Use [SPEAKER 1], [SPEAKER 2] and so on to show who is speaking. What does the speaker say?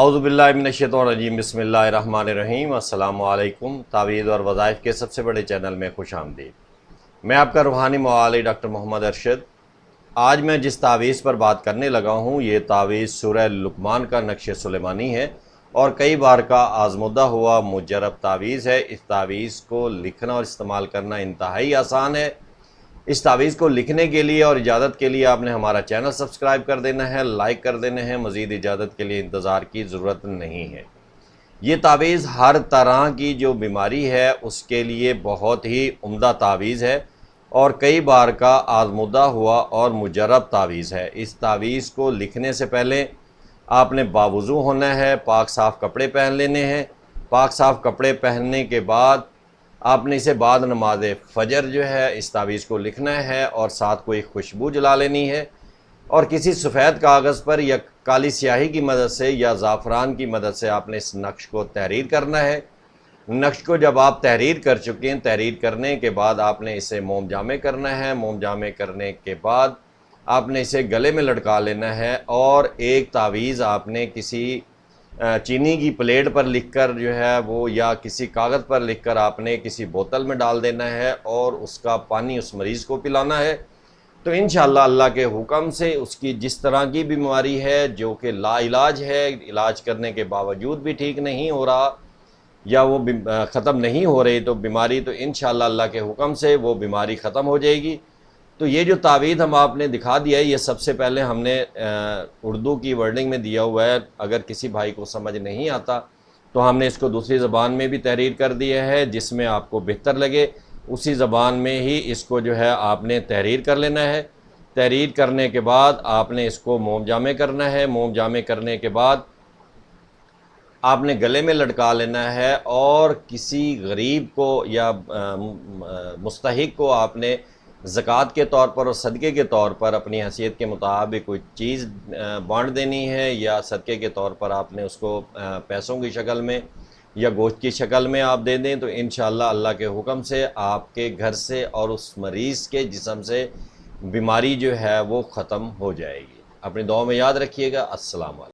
[SPEAKER 1] اعوذ باللہ من الشیطان الرجیم بسم اللہ الرحمن الرحیم السلام علیکم۔ تعویذ اور وظائف کے سب سے بڑے چینل میں خوش آمدید۔ میں آپ کا روحانی معالج ڈاکٹر محمد ارشد۔ آج میں جس تعویذ پر بات کرنے لگا ہوں یہ تعویذ سورہ لقمان کا نقش سلیمانی ہے اور کئی بار کا آزمودہ ہوا مجرب تعویذ ہے۔ اس تعویذ کو لکھنا اور استعمال کرنا انتہائی آسان ہے۔ اس تعویذ کو لکھنے کے لیے اور اجازت کے لیے آپ نے ہمارا چینل سبسکرائب کر دینا ہے، لائک کر دینا ہے، مزید اجازت کے لیے انتظار کی ضرورت نہیں ہے۔ یہ تعویذ ہر طرح کی جو بیماری ہے اس کے لیے بہت ہی عمدہ تعویذ ہے اور کئی بار کا آزمودہ ہوا اور مجرب تعویذ ہے۔ اس تعویذ کو لکھنے سے پہلے آپ نے باوضو ہونا ہے، پاک صاف کپڑے پہن لینے ہیں۔ پاک صاف کپڑے پہننے کے بعد آپ نے اسے بعد نماز فجر جو ہے اس تعویذ کو لکھنا ہے اور ساتھ کوئی خوشبو جلا لینی ہے اور کسی سفید کاغذ پر یا کالی سیاہی کی مدد سے یا زعفران کی مدد سے آپ نے اس نقش کو تحریر کرنا ہے۔ نقش کو جب آپ تحریر کر چکے ہیں، تحریر کرنے کے بعد آپ نے اسے موم جامع کرنا ہے۔ موم جامع کرنے کے بعد آپ نے اسے گلے میں لٹکا لینا ہے اور ایک تعویذ آپ نے کسی چینی کی پلیٹ پر لکھ کر جو ہے وہ یا کسی کاغذ پر لکھ کر آپ نے کسی بوتل میں ڈال دینا ہے اور اس کا پانی اس مریض کو پلانا ہے۔ تو انشاءاللہ اللہ کے حکم سے اس کی جس طرح کی بیماری ہے جو کہ لا علاج ہے، علاج کرنے کے باوجود بھی ٹھیک نہیں ہو رہا یا وہ ختم نہیں ہو رہی تو بیماری، تو انشاءاللہ اللہ کے حکم سے وہ بیماری ختم ہو جائے گی۔ تو یہ جو تعویذ ہم آپ نے دکھا دیا ہے یہ سب سے پہلے ہم نے اردو کی ورڈنگ میں دیا ہوا ہے۔ اگر کسی بھائی کو سمجھ نہیں آتا تو ہم نے اس کو دوسری زبان میں بھی تحریر کر دیا ہے، جس میں آپ کو بہتر لگے اسی زبان میں ہی اس کو جو ہے آپ نے تحریر کر لینا ہے۔ تحریر کرنے کے بعد آپ نے اس کو موم جامع کرنا ہے۔ موم جامع کرنے کے بعد آپ نے گلے میں لٹکا لینا ہے اور کسی غریب کو یا مستحق کو آپ نے زکوٰۃ کے طور پر اور صدقے کے طور پر اپنی حیثیت کے مطابق کوئی چیز بانٹ دینی ہے یا صدقے کے طور پر آپ نے اس کو پیسوں کی شکل میں یا گوشت کی شکل میں آپ دے دیں تو انشاءاللہ اللہ کے حکم سے آپ کے گھر سے اور اس مریض کے جسم سے بیماری جو ہے وہ ختم ہو جائے گی۔ اپنی دعاؤں میں یاد رکھیے گا۔ السلام علیکم۔